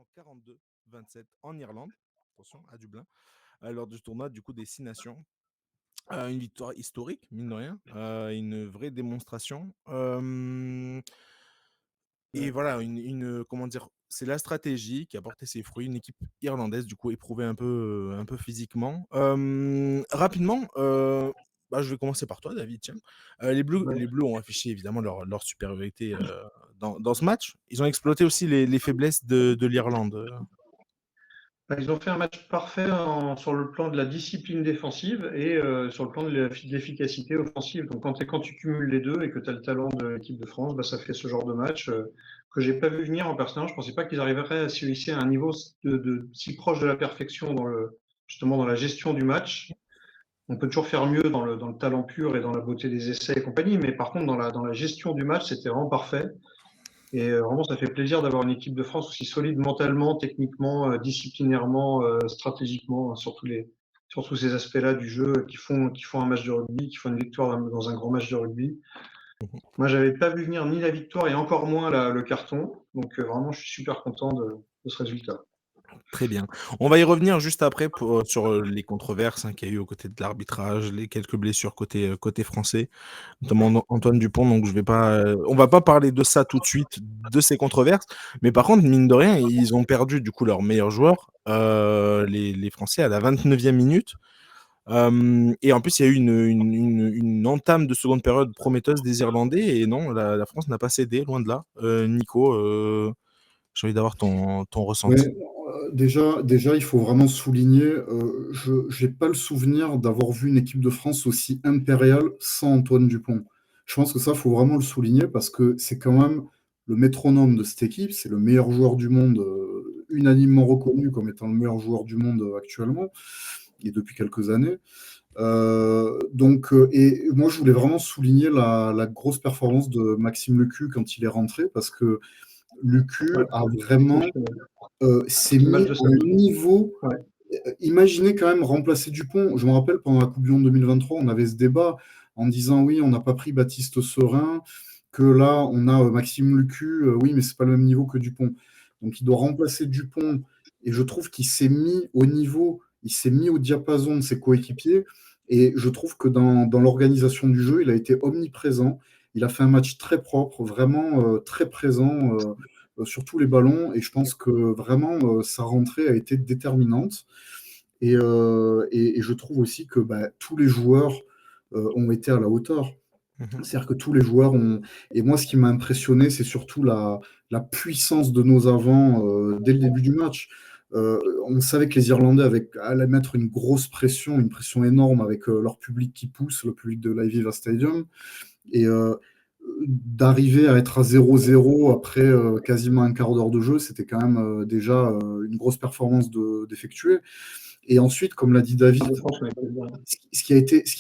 en 42-27 en Irlande, attention, à Dublin, lors du tournoi du coup des Six Nations. Une victoire historique, mine de rien, une vraie démonstration. Et Ouais. voilà, comment dire, c'est la stratégie qui a porté ses fruits. Une équipe irlandaise, du coup, éprouvée un peu physiquement. Rapidement, bah, je vais commencer par toi, David. Tiens. Ouais. Les Bleus ont affiché évidemment leur supériorité dans ce match. Ils ont exploité aussi les faiblesses de l'Irlande. Bah, ils ont fait un match parfait sur le plan de la discipline défensive et sur le plan de l'efficacité offensive. Donc quand tu cumules les deux et que tu as le talent de l'équipe de France, bah, ça fait ce genre de match que j'ai pas vu venir en personnage. Je pensais pas qu'ils arriveraient à se hisser à un niveau si proche de la perfection justement dans la gestion du match. On peut toujours faire mieux dans le talent pur et dans la beauté des essais et compagnie, mais par contre dans la gestion du match, c'était vraiment parfait. Et vraiment, ça fait plaisir d'avoir une équipe de France aussi solide mentalement, techniquement, disciplinairement, stratégiquement, sur tous ces aspects-là du jeu qui font un match de rugby, qui font une victoire dans un grand match de rugby. Moi, j'avais pas vu venir ni la victoire et encore moins le carton. Donc vraiment, je suis super content de ce résultat. Très bien. On va y revenir juste après sur les controverses qu'il y a eu aux côtés de l'arbitrage, les quelques blessures côté français, notamment Antoine Dupont. Donc, on va pas parler de ça tout de suite, de ces controverses. Mais par contre, mine de rien, ils ont perdu du coup leur meilleur joueur, les Français, à la 29e minute. Et en plus, il y a eu une entame de seconde période prometteuse des Irlandais. Et non, la France n'a pas cédé, loin de là. Nico, j'ai envie d'avoir ton Ouais, ressenti. déjà, il faut vraiment souligner, je n'ai pas le souvenir d'avoir vu une équipe de France aussi impériale sans Antoine Dupont. Je pense que ça, il faut vraiment le souligner parce que c'est quand même le métronome de cette équipe, c'est le meilleur joueur du monde, unanimement reconnu comme étant le meilleur joueur du monde actuellement et depuis quelques années. Et moi, je voulais vraiment souligner la grosse performance de Maxime Lecu quand il est rentré parce que Lecu Ouais, a vraiment s'est le match mis de au samedi. niveau. Ouais. Imaginez quand même remplacer Dupont. Je me rappelle pendant la Coupe du Monde 2023, on avait ce débat en disant oui, on n'a pas pris Baptiste Serin, que là, on a Maxime Lucu, oui, mais c'est pas le même niveau que Dupont. Donc il doit remplacer Dupont. Et je trouve qu'il s'est mis au niveau, il s'est mis au diapason de ses coéquipiers. Et je trouve que dans l'organisation du jeu, il a été omniprésent. Il a fait un match très propre, vraiment très présent sur tous les ballons. Et je pense que vraiment, sa rentrée a été déterminante. Et je trouve aussi que bah, tous les joueurs ont été à la hauteur. Mhm. C'est-à-dire que tous les joueurs ont. Et moi, ce qui m'a impressionné, c'est surtout la puissance de nos avants dès le début du match. On savait que les Irlandais allaient mettre une grosse pression, une pression énorme avec leur public qui pousse, le public de l'Aviva Stadium. Et d'arriver à être à 0-0 après quasiment un quart d'heure de jeu, c'était quand même déjà une grosse performance d'effectuer. Et ensuite, comme l'a dit David, Je pense qu'on est bien. ce qui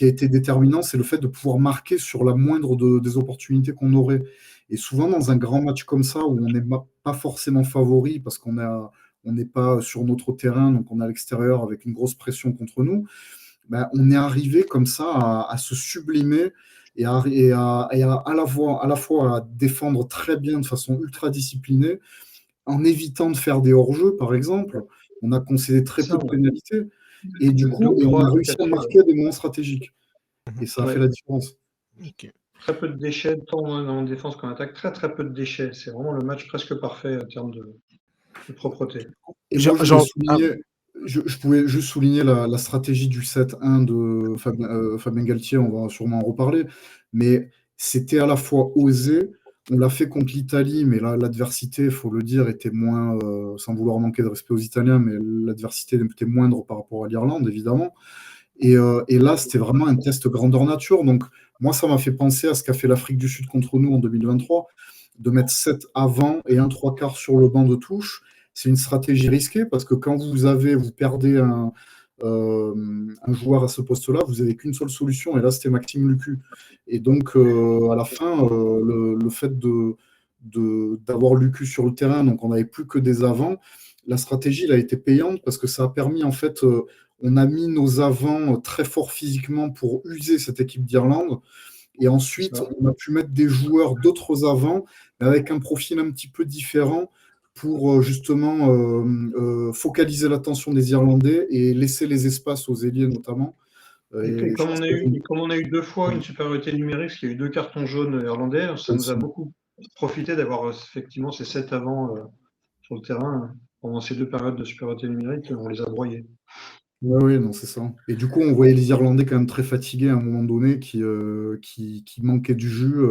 a été déterminant, c'est le fait de pouvoir marquer sur la moindre des opportunités qu'on aurait. Et souvent, dans un grand match comme ça, où on n'est pas forcément favori parce on n'est pas sur notre terrain, donc on est à l'extérieur avec une grosse pression contre nous, ben, on est arrivé comme ça à se sublimer à la fois à défendre très bien de façon ultra disciplinée, en évitant de faire des hors-jeux, par exemple. On a concédé très Ça, peu de ouais. pénalités. Et du Deux coup, ou on trois a réussi à applications. marquer à des moments stratégiques. Et Mhm. ça a fait Ouais. la différence. Ok. Très peu de déchets, tant en défense qu'en attaque. Très très peu de déchets. C'est vraiment le match presque parfait en termes de propreté. Et J'ai- moi, je voulais j'ai- ah, souligner, je pouvais juste souligner la stratégie du 7-1 de Fabien Galtier, on va sûrement en reparler, mais c'était à la fois osé, on l'a fait contre l'Italie, mais là, l'adversité, il faut le dire, était moins, sans vouloir manquer de respect aux Italiens, mais l'adversité était moindre par rapport à l'Irlande, évidemment. Et là, c'était vraiment un test grandeur nature. Donc, moi, ça m'a fait penser à ce qu'a fait l'Afrique du Sud contre nous en 2023, de mettre 7 avant et un 3 quarts sur le banc de touche. C'est une stratégie risquée parce que quand vous perdez un joueur à ce poste-là, vous n'avez qu'une seule solution. Et là, c'était Maxime Lucu. Et donc, à la fin, le fait d'avoir Lucu sur le terrain, donc on n'avait plus que des avants, la stratégie elle a été payante parce que ça a permis, en fait, on a mis nos avants très forts physiquement pour user cette équipe d'Irlande. Et ensuite, Ça. on a pu mettre des joueurs d'autres avants, mais avec un profil un petit peu différent pour justement focaliser l'attention des Irlandais et laisser les espaces aux ailiers notamment. Et comme on a eu 2 fois une supériorité numérique, parce qu'il y a eu 2 cartons jaunes irlandais, ça nous a beaucoup profité d'avoir effectivement ces 7 avants sur le terrain. Pendant ces 2 périodes de supériorité numérique, on les a broyés. Oui, non, c'est ça. Et du coup, on voyait les Irlandais quand même très fatigués à un moment donné, qui manquaient du jus.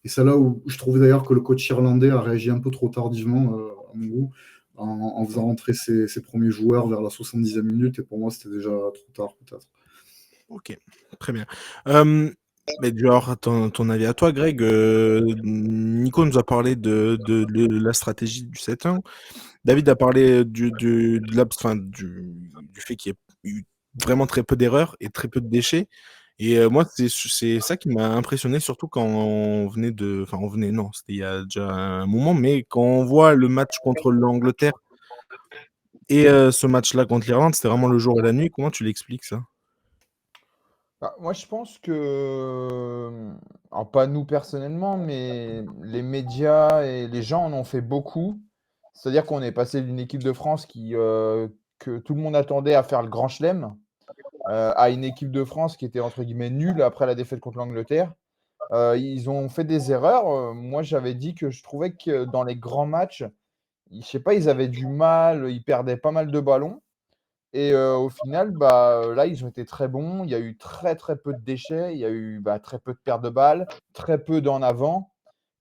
Et c'est là où je trouve d'ailleurs que le coach irlandais a réagi un peu trop tardivement, à mon goût, en faisant rentrer ses premiers joueurs vers la 70e minute. Et pour moi, c'était déjà trop tard, peut-être. Ok, très bien. Mais du alors, ton avis à toi, Greg, Nico nous a parlé de la stratégie du 7-1. David a parlé du fait qu'il y ait eu vraiment très peu d'erreurs et très peu de déchets. Et moi, c'est ça qui m'a impressionné, surtout quand on venait de. Enfin, non, c'était il y a déjà un moment, mais quand on voit le match contre l'Angleterre et ce match-là contre l'Irlande, c'était vraiment le jour et la nuit. Comment tu l'expliques, ça? Bah, moi, je pense que, alors pas nous personnellement, mais les médias et les gens en ont fait beaucoup. C'est-à-dire qu'on est passé d'une équipe de France que tout le monde attendait à faire le grand chelem, à une équipe de France qui était entre guillemets nulle après la défaite contre l'Angleterre. Ils ont fait des erreurs. Moi, j'avais dit que je trouvais que dans les grands matchs, je sais pas, ils avaient du mal, ils perdaient pas mal de ballons. Et au final, là, ils ont été très bons. Il y a eu très, très peu de déchets. Il y a eu, très peu de pertes de balles, très peu d'en avant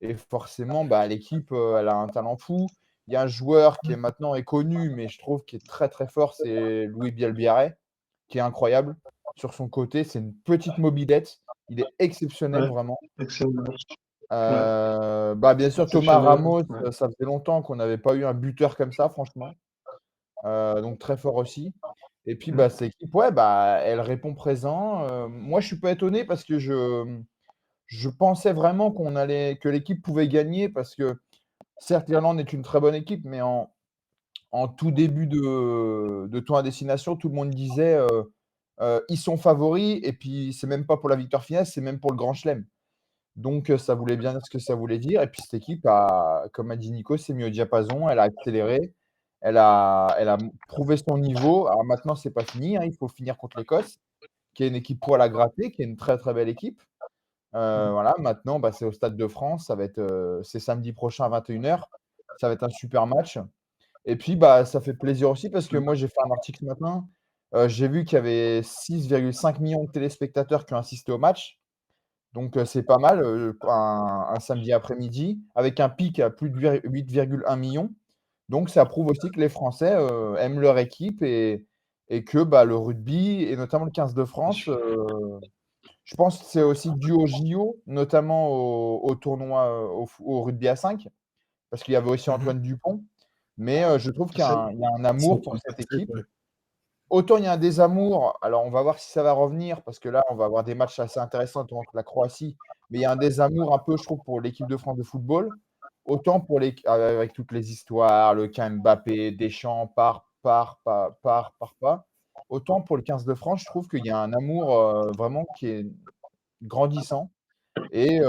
et forcément, l'équipe, elle a un talent fou. Il y a un joueur qui est maintenant est connu, mais je trouve qu'il est très, très fort, c'est Louis Bielbiarré, qui est incroyable. Sur son côté, c'est une petite mobilette. Il est exceptionnel, Ouais, vraiment. excellent. Bien sûr, Thomas Exceptionnel, Ramos, ouais. ça faisait longtemps qu'on n'avait pas eu un buteur comme ça, franchement. Donc très fort aussi. Et puis, cette équipe, ouais, elle répond présent. Moi, je suis pas étonné parce que je pensais vraiment que l'équipe pouvait gagner parce que certes, l'Irlande est une très bonne équipe, mais en tout début de tour à destination, tout le monde disait, ils sont favoris et puis c'est même pas pour la victoire finale, c'est même pour le grand chelem. Donc, ça voulait bien dire ce que ça voulait dire. Et puis cette équipe a, comme a dit Nico, s'est mis au diapason, elle a accéléré, elle a prouvé son niveau. Alors maintenant, c'est pas fini, hein, il faut finir contre l'Écosse, qui est une équipe poil à gratter, qui est une très, très belle équipe. Voilà, maintenant, c'est au Stade de France, ça va être, c'est samedi prochain à 21h. Ça va être un super match. Et puis, ça fait plaisir aussi parce que moi, j'ai fait un article ce matin, j'ai vu qu'il y avait 6,5 millions de téléspectateurs qui ont assisté au match. Donc, c'est pas mal, un samedi après-midi avec un pic à plus de 8,1 millions. Donc ça prouve aussi que les Français, aiment leur équipe et que, le rugby et notamment le 15 de France, je pense que c'est aussi dû aux JO, notamment au tournoi, au rugby à 5 parce qu'il y avait aussi Mhm. Antoine Dupont. Mais, je trouve qu'il y a C'est un amour pour cette équipe. Autant il y a un désamour, alors on va voir si ça va revenir parce que là, on va avoir des matchs assez intéressants notamment contre la Croatie, mais il y a un désamour un peu, je trouve, pour l'équipe de France de football. Autant avec toutes les histoires, le cas Mbappé, Deschamps, part pas. Autant pour le 15 de France, je trouve qu'il y a un amour, vraiment qui est grandissant et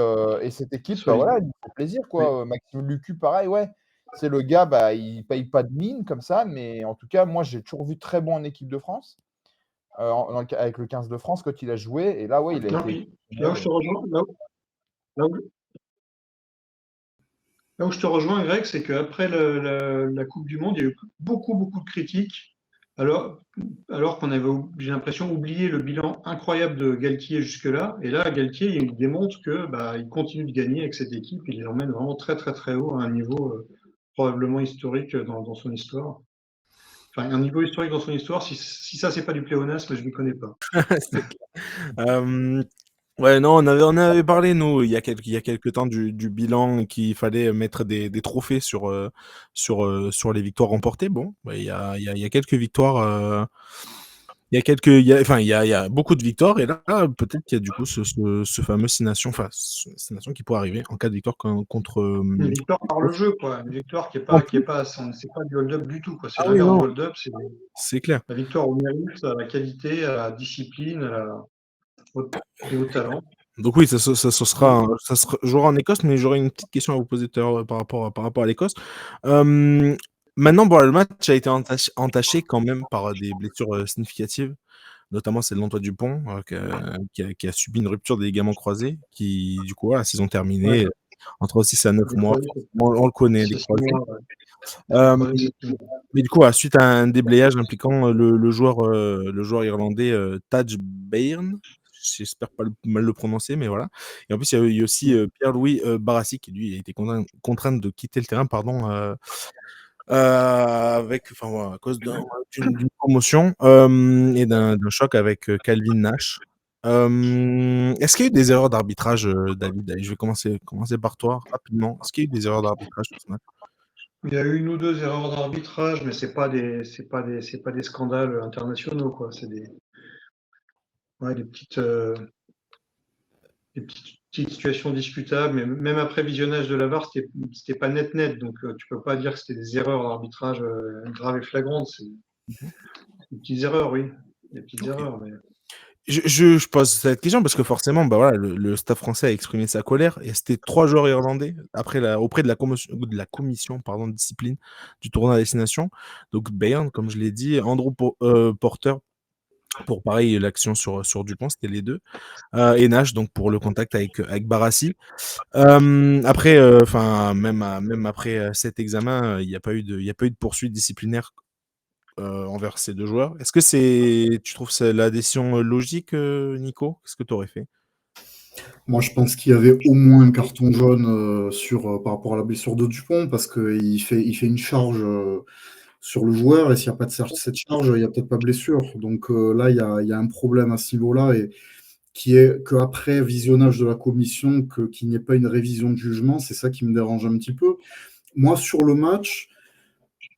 cette équipe, solide. voilà, elle nous fait plaisir, Oui. quoi. Maxime Lucu, pareil, ouais. C'est le gars, il paye pas de mine comme ça, mais en tout cas, moi, j'ai toujours vu très bon en équipe de France, avec le 15 de France quand il a joué et là, ouais, il a Non, été puis là où je te exceptionnel. rejoins, là où- là où je te rejoins, Greg, c'est qu'après la Coupe du Monde, il y a eu beaucoup, beaucoup de critiques, alors qu'on avait, j'ai l'impression, oublié le bilan incroyable de Galtier jusque-là. Et là, Galtier, il démontre que il continue de gagner avec cette équipe. Il les emmène vraiment très, très, très haut à un niveau probablement historique dans son histoire. Enfin, un niveau historique dans son histoire. Si ça, c'est pas du pléonasme, je ne connais pas. C'est clair. Ouais, non, on avait parlé, nous, il y a quelques temps du bilan qu'il fallait mettre des trophées sur les victoires remportées. Bon, il y a quelques victoires. Il y a beaucoup de victoires. Et là, peut-être qu'il y a du coup ce fameux 6 nations, enfin, 6 nations qui pourrait arriver en cas de victoire contre. Une victoire par le jeu, quoi. Une victoire En qui est plus, pas, c'est pas du hold-up du tout, quoi. C'est ah oui, l'inverse du non, hold-up. C'est c'est clair. la victoire au mérite, à la qualité, à la discipline, et au talent. Donc oui, ça se jouera en Écosse, mais j'aurais une petite question à vous poser tout à l'heure par rapport à l'Écosse. Maintenant, bon, le match a été entaché quand même par des blessures significatives, notamment celle d'Antoine Dupont, qui a subi une rupture des ligaments croisés, qui, du coup, la saison Ouais, terminée, entre 6 à 9 le mois. croisé, On le connaît, les c'est 6 croisés. mois. Ouais. Le Euh, croisé, c'est 6 mois. mais du coup, suite à un déblayage impliquant le joueur irlandais Taj Byrne, j'espère pas mal le prononcer, mais voilà. Et en plus, il y a eu aussi Pierre-Louis Barassi, qui lui a été contraint de quitter le terrain, pardon, à cause d'une commotion et d'un choc avec Calvin Nash. Est-ce qu'il y a eu des erreurs d'arbitrage, David? Allez, je vais commencer par toi rapidement. Est-ce qu'il y a eu des erreurs d'arbitrage sur ce match? Il y a eu une ou deux erreurs d'arbitrage, mais c'est pas des scandales internationaux, quoi. C'est ouais, des petites situations discutables, mais même après visionnage de la VAR, c'était pas net. Donc, tu peux pas dire que c'était des erreurs d'arbitrage graves et flagrantes. C'est Mhm. des petites erreurs, oui. Des petites Ok. erreurs, mais Je pose cette question parce que forcément, bah voilà, le staff français a exprimé sa colère et c'était 3 joueurs irlandais auprès de la commission pardon, de discipline du tournoi à destination. Donc Bayern, comme je l'ai dit, Andrew Porter pour pareil l'action sur Dupont, c'était les deux, et Nash donc pour le contact avec Barassi. Après, même après cet examen, il n'y a pas eu de poursuite disciplinaire envers ces deux joueurs. Est-ce que tu trouves la décision logique, Nico? Qu'est-ce que tu aurais fait? Moi, je pense qu'il y avait au moins un carton jaune par rapport à la blessure de Dupont, parce qu'il fait une charge sur le joueur, et s'il n'y a pas de cette charge, il n'y a peut-être pas blessure. Donc là, il y a un problème à ce niveau-là, et qui est qu'après visionnage de la commission, qu'il n'y ait pas une révision de jugement, c'est ça qui me dérange un petit peu. Moi, sur le match,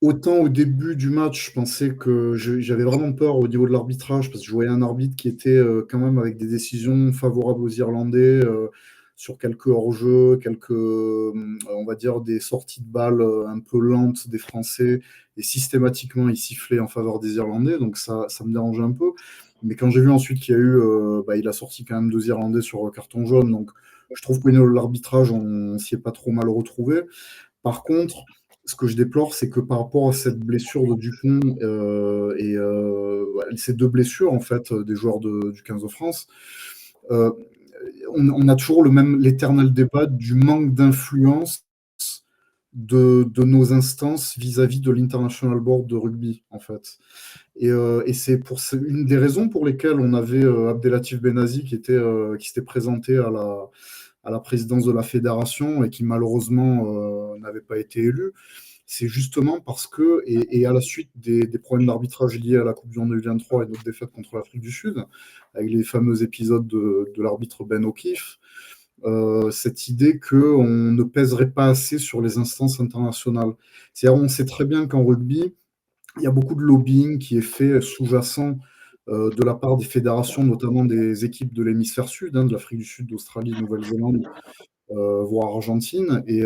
autant au début du match, je pensais que j'avais vraiment peur au niveau de l'arbitrage, parce que je voyais un arbitre qui était quand même avec des décisions favorables aux Irlandais sur quelques hors-jeux, on va dire, des sorties de balles un peu lentes des Français, et systématiquement, ils sifflaient en faveur des Irlandais, donc ça me dérangeait un peu. Mais quand j'ai vu ensuite qu'il y a eu, il a sorti quand même 2 Irlandais sur carton jaune, donc je trouve que l'arbitrage, on s'y est pas trop mal retrouvé. Par contre, ce que je déplore, c'est que par rapport à cette blessure de Dupont ces deux blessures en fait des joueurs du 15 de France, euh, on a toujours l'éternel débat du manque d'influence de nos instances vis-à-vis de l'International Board de rugby en fait. Et c'est une des raisons pour lesquelles on avait Abdelatif Benazi qui s'était présenté à la présidence de la fédération et qui malheureusement n'avait pas été élu. C'est justement parce que, et à la suite des problèmes d'arbitrage liés à la Coupe du Monde 2023 et notre défaite contre l'Afrique du Sud, avec les fameux épisodes de l'arbitre Ben O'Keefe, cette idée qu'on ne pèserait pas assez sur les instances internationales. C'est-à-dire, on sait très bien qu'en rugby, il y a beaucoup de lobbying qui est fait sous-jacent de la part des fédérations, notamment des équipes de l'hémisphère sud, de l'Afrique du Sud, d'Australie, de Nouvelle-Zélande, voire Argentine, et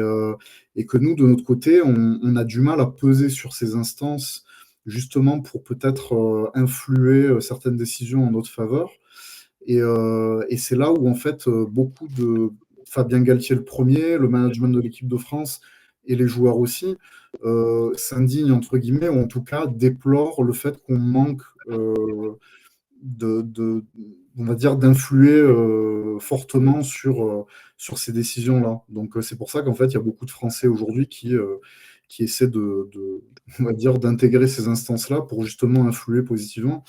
que nous, de notre côté, on a du mal à peser sur ces instances, justement pour peut-être influer certaines décisions en notre faveur. Et c'est là où, en fait, beaucoup de Fabien Galtier le premier, le management de l'équipe de France et les joueurs aussi, s'indignent, entre guillemets, ou en tout cas déplorent le fait qu'on manque on va dire, d'influer fortement sur ces décisions-là. Donc c'est pour ça qu'en fait, il y a beaucoup de Français aujourd'hui qui essaient on va dire, d'intégrer ces instances-là pour justement influer positivement.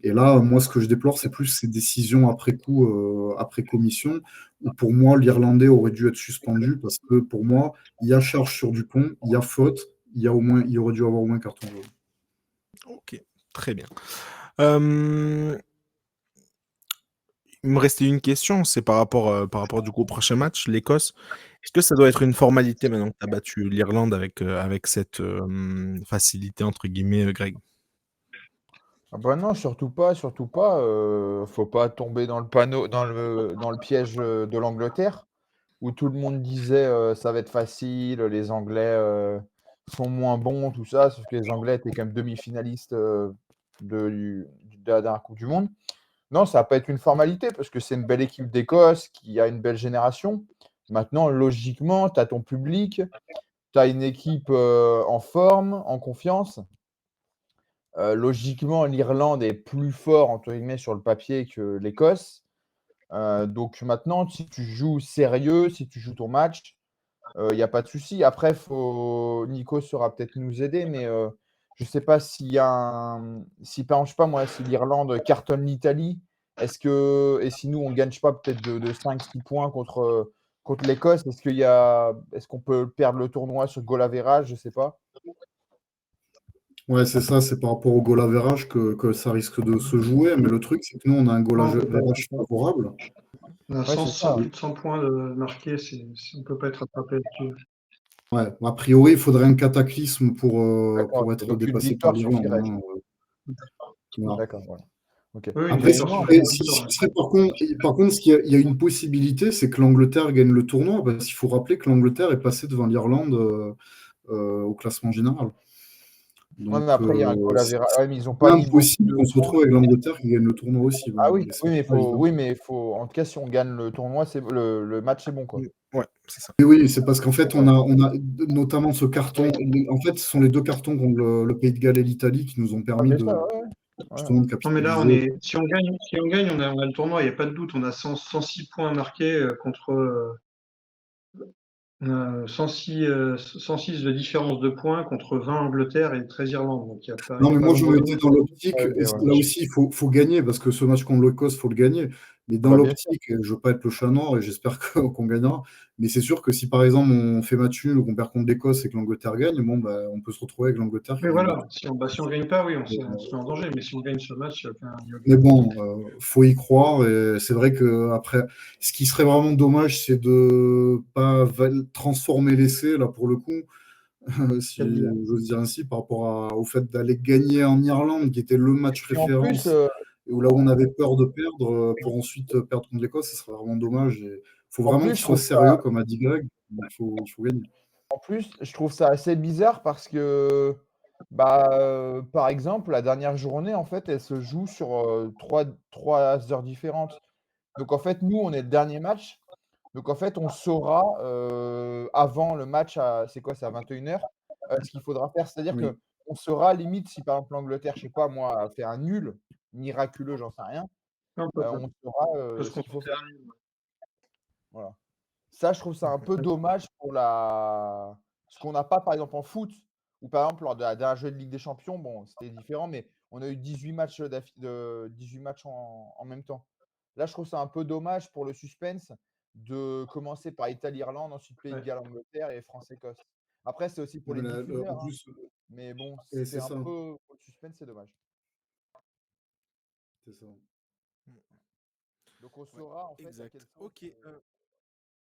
Et là, moi, ce que je déplore, c'est plus ces décisions après coup, après commission, où pour moi, l'Irlandais aurait dû être suspendu, parce que pour moi, il y a charge sur Dupont, il y a faute, il aurait dû avoir au moins carton jaune. Ok, très bien. Il me restait une question, c'est par rapport du coup au prochain match, l'Écosse. Est-ce que ça doit être une formalité maintenant que tu as battu l'Irlande avec cette facilité entre guillemets, Greg? Ah bah non, surtout pas, surtout pas. Faut pas tomber dans le piège de l'Angleterre, où tout le monde disait ça va être facile, les Anglais sont moins bons, tout ça, sauf que les Anglais étaient quand même demi-finalistes de la dernière Coupe du Monde. Non, ça va pas être une formalité parce que c'est une belle équipe d'Écosse qui a une belle génération. Maintenant, logiquement, tu as ton public. tu as une équipe en forme, en confiance. Logiquement, l'Irlande est plus fort, entre guillemets, sur le papier que l'Écosse. Donc maintenant, si tu joues sérieux, si tu joues ton match, il y a pas de souci. Après, Nico saura peut-être nous aider, mais je sais pas s'il y a si par exemple, je sais pas moi, si l'Irlande cartonne l'Italie, et si nous on gagne, je sais pas, peut-être de 5-6 points contre l'Écosse, est-ce qu'on peut perdre le tournoi sur goal average? Je sais pas. Ouais, c'est ça, c'est par rapport au goal average que ça risque de se jouer. Mais le truc, c'est que nous, on a un goal Non, on peut pas average faire ça. favorable. On a Ouais, c'est ça. plus de 100 points de marqués, on ne peut pas être rattrapé là-dessus. Ouais, a priori, il faudrait un cataclysme D'accord, pour ok. être Donc une dépassé par victoire l'Irlande. suffirait. Voilà. D'accord, voilà. Ok. Oui, une Après, victoire, ce qui serait par contre, il y a une possibilité, c'est que l'Angleterre gagne le tournoi, parce qu'il faut rappeler que l'Angleterre est passée devant l'Irlande au classement général. Ouais, Donc, mais après, il y a un goal c'est average. Ouais, mais ils n'ont pas pas mis beaucoup impossible de qu'on se points. retrouve avec l'Angleterre qui gagne le tournoi aussi. Ah Bon, oui, mais c'est oui, mais pas évident. en tout cas, si on gagne le tournoi, le match est bon, quoi. Ouais, c'est ça. Oui, c'est parce qu'en fait, on a notamment ce carton. En fait, ce sont les deux cartons contre le Pays de Galles et l'Italie qui nous ont Ah, permis bien de sûr, ouais. justement de Non, mais là, capitaliser. si on gagne, on a le tournoi, il n'y a pas de doute. On a 106 points marqués contre. On a 106 de différence de points contre 20 Angleterre et 13 Irlande. Donc, il Non, y a mais pas moi, je me vraiment de mettais doute. dans l'optique, Ouais, ok, ouais. là aussi, il faut gagner, parce que ce match contre l'Écosse, il faut le gagner. Mais dans Bah, bien sûr. l'optique, je ne veux pas être le chat noir et j'espère qu'on gagnera. Mais c'est sûr que si, par exemple, on fait match nul ou qu'on perd contre l'Écosse et que l'Angleterre gagne, bon, bah, on peut se retrouver avec l'Angleterre Mais qui gagne le voilà, si on gagne pas, oui, on tournoi. se met en danger. Mais si on gagne ce match, il y a Mais aucun doute. bon, faut y croire. Et c'est vrai que après, ce qui serait vraiment dommage, c'est de pas transformer l'essai, là, pour le coup, si Quel dire. j'ose dire ainsi, par rapport au fait d'aller gagner en Irlande, qui était le Et match puis en plus, référence, et où là où on avait peur de perdre, pour ensuite perdre contre l'Écosse, ce serait vraiment dommage. Il faut vraiment qu'il je soit trouve sérieux, comme a dit Greg. Il faut gagner. je trouve ça assez bizarre parce que, par exemple, la dernière journée, en fait, elle se joue sur trois heures différentes. Donc, en fait, nous, on est le dernier match. Donc, en fait, on saura avant le match, c'est quoi, c'est à 21h, ce qu'il faudra faire. C'est-à-dire Oui. qu'on saura limite si, par exemple, l'Angleterre, je sais pas moi, a fait un nul miraculeux, j'en sais rien, Non, on saura on peut se ce qu'il faut contenter faire. d'un nul. Voilà. Ça, je trouve ça un peu dommage pour ce qu'on n'a pas, par exemple, en foot, ou par exemple, lors de la dernière journée de Ligue des Champions, bon, c'était différent, mais on a eu 18 matchs, 18 matchs en même temps. Là, je trouve ça un peu dommage pour le suspense de commencer par Italie-Irlande, ensuite Pays de Ouais. Galles, Angleterre et France-Écosse. Après, c'est aussi pour Non, les mais diffuseurs, en hein, plus, mais bon, et c'est c'est un ça. peu pour le suspense, c'est dommage. C'est ça. Donc, on Ouais, saura en fait à exact. quelle sauce. Ok.